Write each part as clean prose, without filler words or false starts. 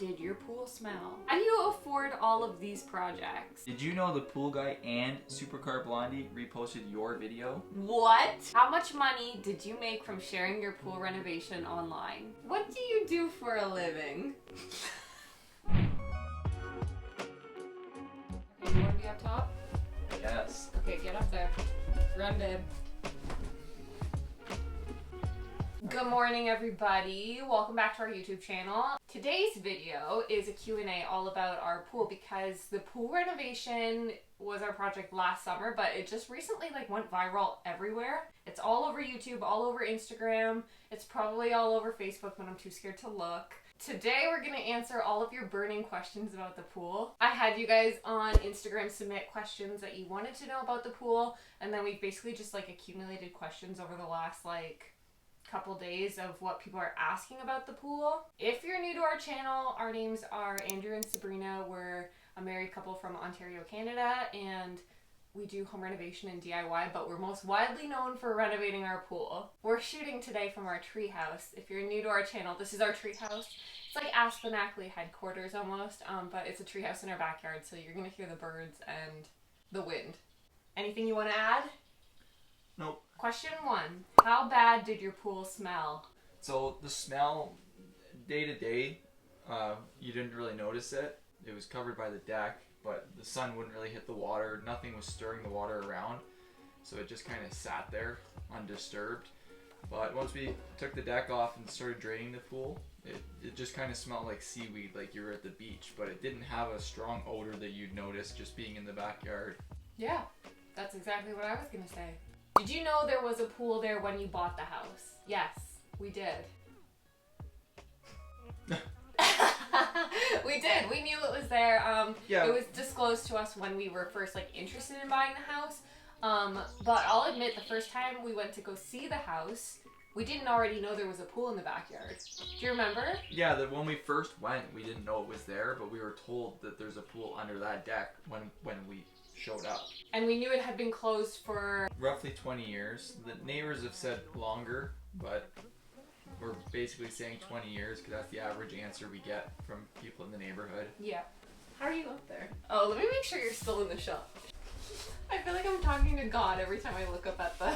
did your pool smell? How do you afford all of these projects? Did you know the pool guy and Supercar Blondie reposted your video? What? How much money did you make from sharing your pool renovation online? What do you do for a living? Okay, you want to be up top? Yes. Okay, get up there. Run, babe. Good morning, everybody. Welcome back to our YouTube channel. Today's video is a Q&A all about our pool because the pool renovation was our project last summer, but it just recently went viral everywhere. It's all over YouTube, all over Instagram. It's probably all over Facebook, but I'm too scared to look. Today we're going to answer all of your burning questions about the pool. I had you guys on Instagram submit questions that you wanted to know about the pool, and then we basically just accumulated questions over the last couple days of what people are asking about the pool. If you're new to our channel, our names are Andrew and Sabrina. We're a married couple from Ontario, Canada, and we do home renovation and DIY, but we're most widely known for renovating our pool. We're shooting today from our treehouse. If you're new to our channel, this is our treehouse. It's like Aspen Ackley headquarters almost, but it's a treehouse in our backyard, so you're gonna hear the birds and the wind. Anything you want to add? Nope. Question 1. How bad did your pool smell? So the smell, day to day, you didn't really notice it. It was covered by the deck, but the sun wouldn't really hit the water. Nothing was stirring the water around, so it just kind of sat there undisturbed. But once we took the deck off and started draining the pool, it just kind of smelled like seaweed, like you were at the beach, but it didn't have a strong odor that you'd notice just being in the backyard. Yeah, that's exactly what I was gonna say. Did you know there was a pool there when you bought the house? Yes, we did. We did. We knew it was there. Yeah. It was disclosed to us when we were first interested in buying the house. But I'll admit, the first time we went to go see the house, we didn't already know there was a pool in the backyard. Do you remember? Yeah, when we first went, we didn't know it was there, but we were told that there's a pool under that deck when we showed up. And we knew it had been closed for roughly 20 years. The neighbors have said longer, but we're basically saying 20 years because that's the average answer we get from people in the neighborhood. Yeah. How are you up there? Oh, let me make sure you're still in the shot. I feel like I'm talking to God every time I look up at the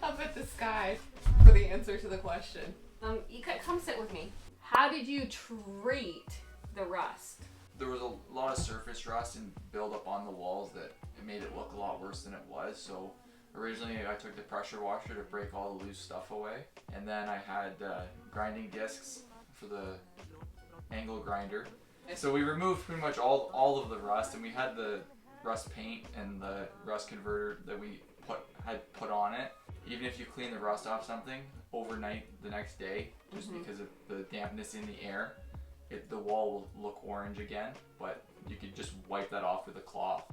up at the sky for the answer to the question. You could come sit with me. How did you treat the rust? There was a lot of surface rust and buildup on the walls that it made it look a lot worse than it was. So originally I took the pressure washer to break all the loose stuff away, and then I had grinding discs for the angle grinder. So we removed pretty much all of the rust, and we had the rust paint and the rust converter that we had put on it. Even if you clean the rust off something overnight the next day, just because of the dampness in the air, the wall will look orange again, but you could just wipe that off with a cloth.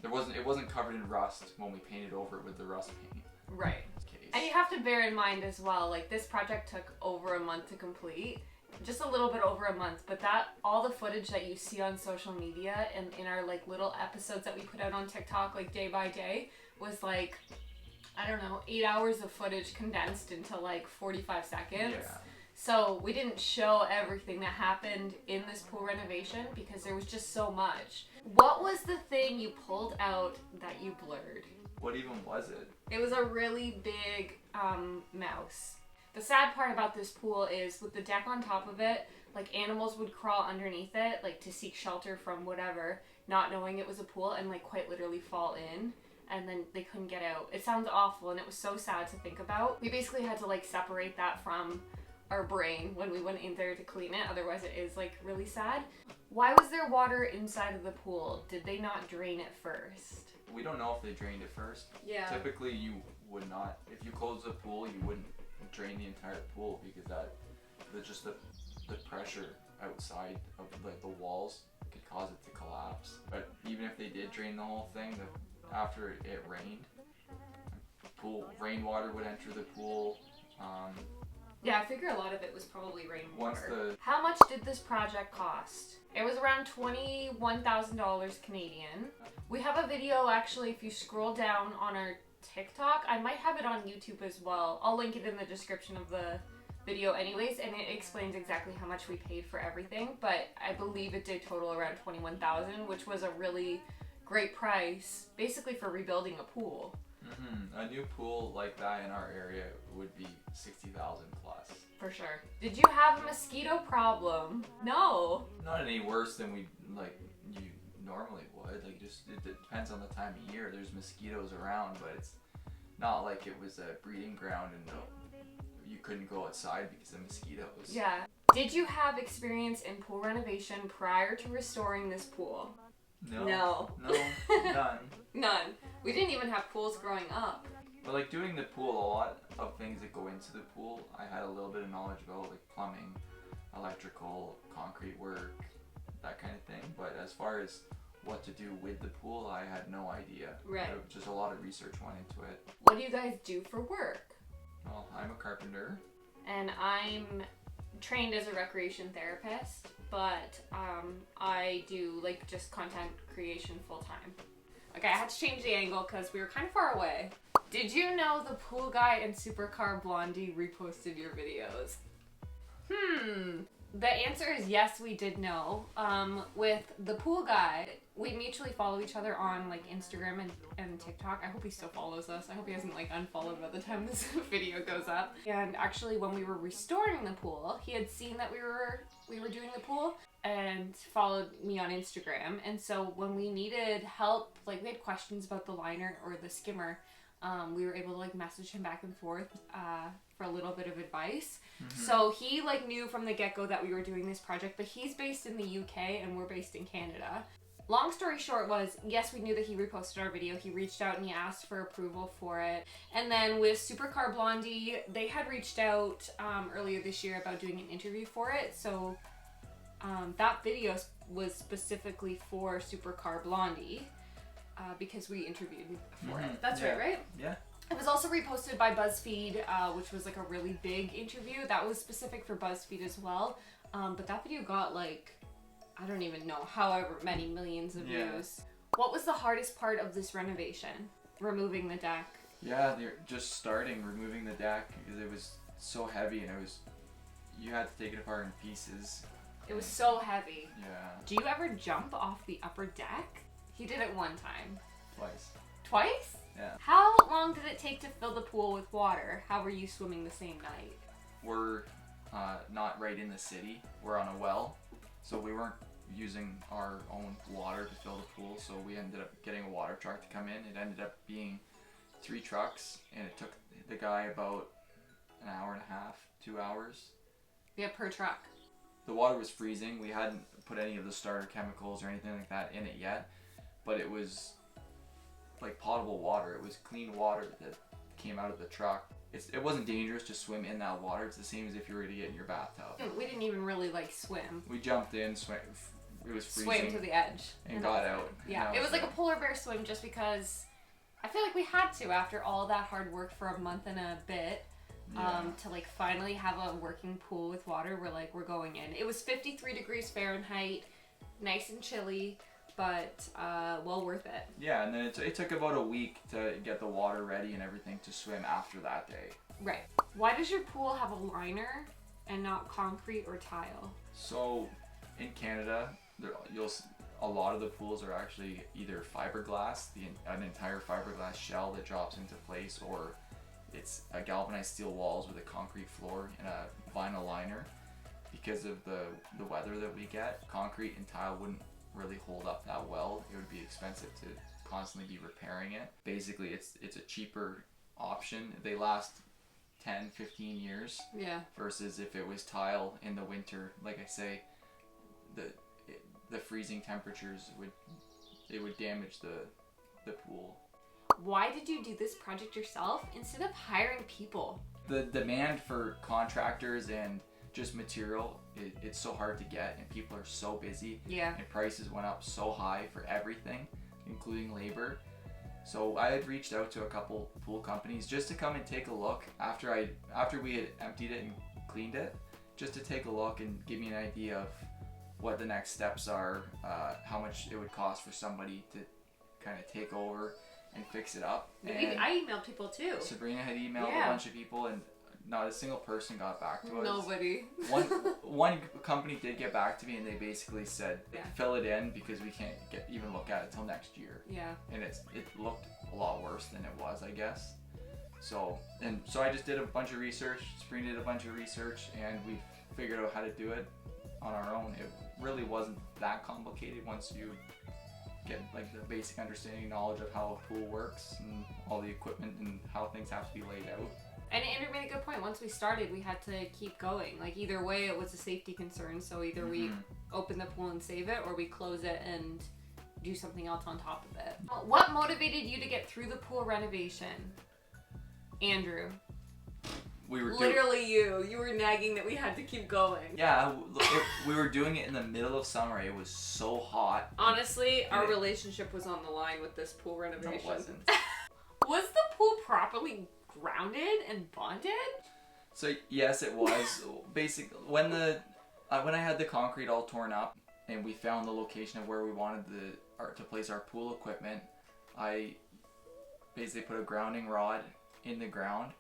It wasn't covered in rust when we painted over it with the rust paint. Right. And you have to bear in mind as well, this project took over a month to complete. Just a little bit over a month, but all the footage that you see on social media and in our little episodes that we put out on TikTok day by day was I don't know, 8 hours of footage condensed into 45 seconds. Yeah. So we didn't show everything that happened in this pool renovation because there was just so much. What was the thing you pulled out that you blurred? What even was it? It was a really big mouse. The sad part about this pool is with the deck on top of it, animals would crawl underneath it, to seek shelter from whatever, not knowing it was a pool, and quite literally fall in, and then they couldn't get out. It sounds awful, and it was so sad to think about. We basically had to separate that from our brain when we went in there to clean it, otherwise it is really sad. Why was there water inside of the pool? Did they not drain it first? We don't know if they drained it first. Yeah. Typically you would not. If you close the pool, you wouldn't drain the entire pool because the pressure outside of the walls could cause it to collapse. But even if they did drain the whole thing, after it rained, rainwater would enter the pool. Yeah, I figure a lot of it was probably rainwater. Once How much did this project cost? It was around $21,000 Canadian. We have a video actually, if you scroll down on our TikTok, I might have it on YouTube as well. I'll link it in the description of the video anyways, and it explains exactly how much we paid for everything, but I believe it did total around $21,000, which was a really great price, basically for rebuilding a pool. A new pool like that in our area would be 60,000 plus. For sure. Did you have a mosquito problem? No. Not any worse than you normally would. Like, just it depends on the time of year. There's mosquitoes around, but it's not like it was a breeding ground and you couldn't go outside because of mosquitoes. Yeah. Did you have experience in pool renovation prior to restoring this pool? No, none. None. We didn't even have pools growing up. But like doing the pool, a lot of things that go into the pool, I had a little bit of knowledge about, like plumbing, electrical, concrete work, that kind of thing. But as far as what to do with the pool, I had no idea. Right. Just a lot of research went into it. What do you guys do for work? Well, I'm a carpenter. And I'm trained as a recreation therapist, but I do like just content creation full time. Okay, I had to change the angle because we were kind of far away. Did you know the pool guy and Supercar Blondie reposted your videos? The answer is yes, we did know. With the pool guy, we mutually follow each other on like Instagram and TikTok. I hope he still follows us. I hope he hasn't like unfollowed by the time this video goes up. And actually, when we were restoring the pool, he had seen that we were doing the pool and followed me on Instagram. And so when we needed help, like we had questions about the liner or the skimmer, we were able to like message him back and forth for a little bit of advice. So he like knew from the get-go that we were doing this project, but he's based in the UK and we're based in Canada. Long story short was, yes, we knew that he reposted our video. He reached out and he asked for approval for it. And then with Supercar Blondie, they had reached out earlier this year about doing an interview for it. So that video was specifically for Supercar Blondie because we interviewed for it. That's right? Yeah. It was also reposted by BuzzFeed, which was like a really big interview. That was specific for BuzzFeed as well. But that video got like, I don't even know, however many millions of views. What was the hardest part of this renovation? Removing the deck. Yeah, they're just removing the deck because it was so heavy and you had to take it apart in pieces. It was so heavy. Yeah. Do you ever jump off the upper deck? He did it one time. Twice. Twice? Yeah. How long did it take to fill the pool with water? How were you swimming the same night? We're not right in the city. We're on a well, so we weren't using our own water to fill the pool, so we ended up getting a water truck to come in. It ended up being 3 trucks, and it took the guy about an hour and a half, 2 hours. Yeah, per truck. The water was freezing. We hadn't put any of the starter chemicals or anything like that in it yet, but it was like potable water. It was clean water that came out of the truck. It wasn't dangerous to swim in that water. It's the same as if you were to get in your bathtub. We didn't even really like swim. We jumped in, swam. It was freezing. Swam to the edge. And got out. Yeah, it was like a polar bear swim just because I feel like we had to after all that hard work for a month and a bit. To like finally have a working pool with water. We're going in. It was 53 degrees Fahrenheit, nice and chilly, but well worth it. Yeah, and then it took about a week to get the water ready and everything to swim after that day. Right. Why does your pool have a liner and not concrete or tile? So in Canada, a lot of the pools are actually either fiberglass, an entire fiberglass shell that drops into place, or it's a galvanized steel walls with a concrete floor and a vinyl liner. Because of the weather that we get, concrete and tile wouldn't really hold up that well. It would be expensive to constantly be repairing it. Basically, it's a cheaper option. They last 10, 15 years. Yeah. Versus if it was tile in the winter, like I say, the freezing temperatures would damage the pool. Why did you do this project yourself instead of hiring people? The demand for contractors and just material, it's so hard to get, and people are so busy. Yeah. And prices went up so high for everything, including labor. So I had reached out to a couple pool companies just to come and take a look after we had emptied it and cleaned it, just to take a look and give me an idea of what the next steps are, how much it would cost for somebody to kind of take over and fix it up. And I emailed people too. Sabrina had emailed a bunch of people, and not a single person got back to us. Nobody. One company did get back to me, and they basically said, Yeah. fill it in because we can't even look at it till next year. Yeah. And it looked a lot worse than it was, I guess. So I just did a bunch of research. Sabrina did a bunch of research, and we figured out how to do it on our own. It really wasn't that complicated once you get like the basic understanding and knowledge of how a pool works and all the equipment and how things have to be laid out. And Andrew made a good point. Once we started, we had to keep going. Like either way, it was a safety concern. So either we open the pool and save it, or we close it and do something else on top of it. What motivated you to get through the pool renovation, Andrew? We were literally you were nagging that we had to keep going. Yeah, we were doing it in the middle of summer. It was so hot. Honestly, our relationship was on the line with this pool renovation. No, it wasn't. Was the pool properly grounded and bonded? So yes, it was. Basically, when I had the concrete all torn up and we found the location of where we wanted to place our pool equipment, I basically put a grounding rod in the ground,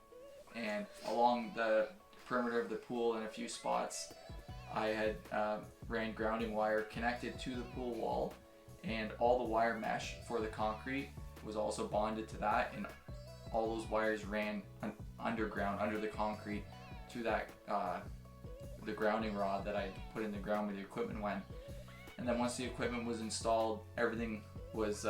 and along the perimeter of the pool in a few spots, I had ran grounding wire connected to the pool wall, and all the wire mesh for the concrete was also bonded to that, and all those wires ran underground under the concrete to that the grounding rod that I put in the ground where the equipment went. And then once the equipment was installed, everything was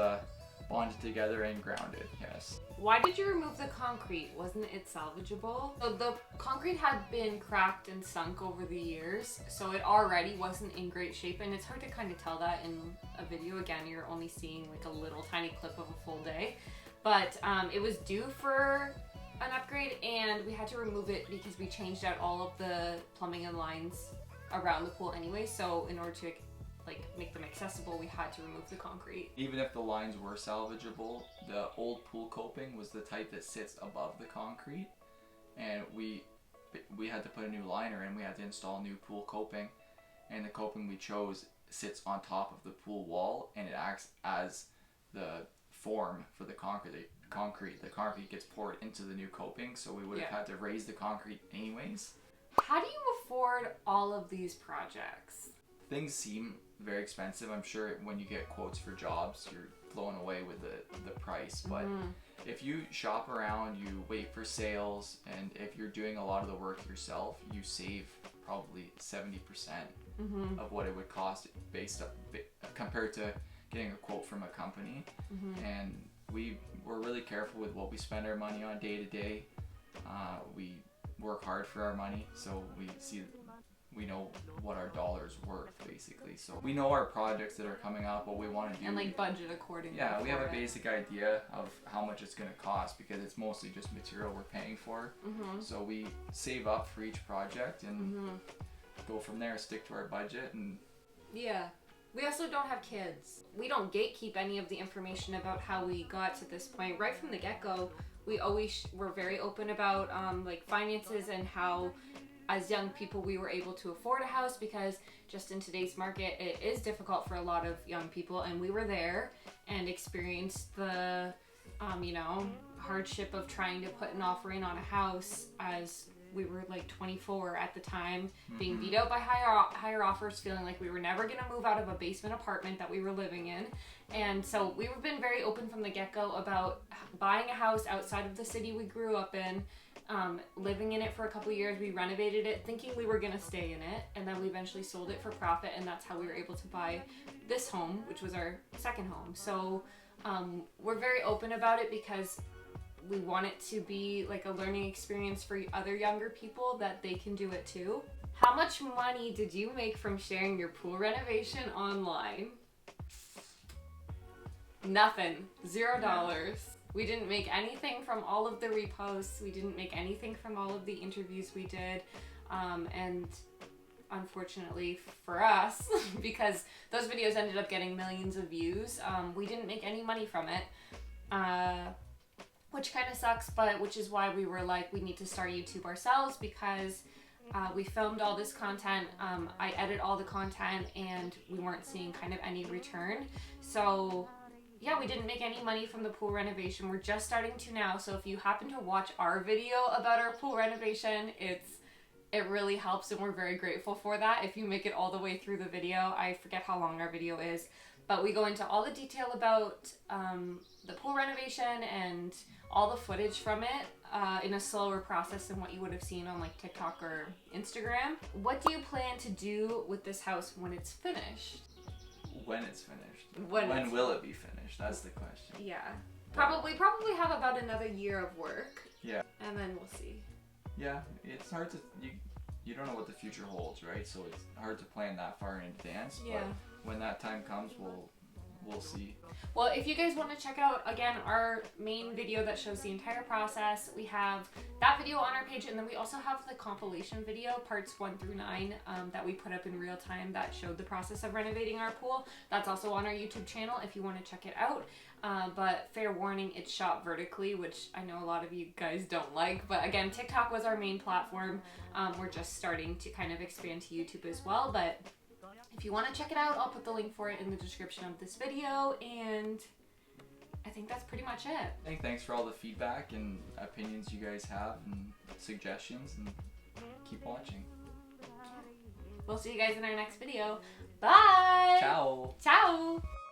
bonded together and grounded. Yes. Why did you remove the concrete? Wasn't it salvageable? So the concrete had been cracked and sunk over the years, so it already wasn't in great shape, and it's hard to kind of tell that in a video. Again, you're only seeing like a little tiny clip of a full day, but it was due for an upgrade, and we had to remove it because we changed out all of the plumbing and lines around the pool anyway, so in order to make them accessible, we had to remove the concrete. Even if the lines were salvageable, the old pool coping was the type that sits above the concrete, and we had to put a new liner in. We had to install new pool coping, and the coping we chose sits on top of the pool wall, and it acts as the form for the concrete. The concrete gets poured into the new coping, so we would have had to raise the concrete anyways. How do you afford all of these projects? Things seem very expensive. I'm sure when you get quotes for jobs, you're blown away with the price. But if you shop around, you wait for sales, and if you're doing a lot of the work yourself, you save probably 70% of what it would cost compared to getting a quote from a company. And we're really careful with what we spend our money on day to day. We work hard for our money, so we know what our dollar's worth, basically. So we know our projects that are coming up, what we want to do. And budget accordingly. Yeah, we have a basic idea of how much it's going to cost, because it's mostly just material we're paying for. So we save up for each project and go from there, stick to our budget. And yeah. We also don't have kids. We don't gatekeep any of the information about how we got to this point. Right from the get-go, we always were very open about finances and how, as young people, we were able to afford a house, because just in today's market, it is difficult for a lot of young people, and we were there and experienced the hardship of trying to put an offer in on a house, as we were like 24 at the time, being beat out by higher offers, feeling like we were never going to move out of a basement apartment that we were living in. And so we've been very open from the get-go about buying a house outside of the city we grew up in, living in it for a couple of years. We renovated it thinking we were going to stay in it, and then we eventually sold it for profit, and that's how we were able to buy this home, which was our second home. So we're very open about it because we want it to be like a learning experience for other younger people, that they can do it too. How much money did you make from sharing your pool renovation online? Nothing. $0. We didn't make anything from all of the reposts. We didn't make anything from all of the interviews we did. And unfortunately for us, because those videos ended up getting millions of views, we didn't make any money from it. Which kind of sucks, but which is why we were like, we need to start YouTube ourselves, because we filmed all this content, I edit all the content, and we weren't seeing kind of any return. So yeah, we didn't make any money from the pool renovation. We're just starting to now. So if you happen to watch our video about our pool renovation, it really helps, and we're very grateful for that. If you make it all the way through the video, I forget how long our video is, but we go into all the detail about the pool renovation and all the footage from it in a slower process than what you would have seen on like TikTok or Instagram. What do you plan to do with this house when it's finished? When it's finished. When will it be finished? That's the question. Yeah. Probably have about another year of work. Yeah. And then we'll see. Yeah, it's hard to you don't know what the future holds, right? So it's hard to plan that far in advance. Yeah. But when that time comes, we'll see. Well, if you guys want to check out, again, our main video that shows the entire process, we have that video on our page, and then we also have the compilation video, parts 1 through 9, that we put up in real time that showed the process of renovating our pool. That's also on our YouTube channel if you want to check it out. But fair warning, it's shot vertically, which I know a lot of you guys don't like. But again, TikTok was our main platform. We're just starting to kind of expand to YouTube as well, but if you want to check it out, I'll put the link for it in the description of this video, and I think that's pretty much it. Thanks for all the feedback and opinions you guys have and suggestions, and keep watching. We'll see you guys in our next video. Bye! Ciao! Ciao!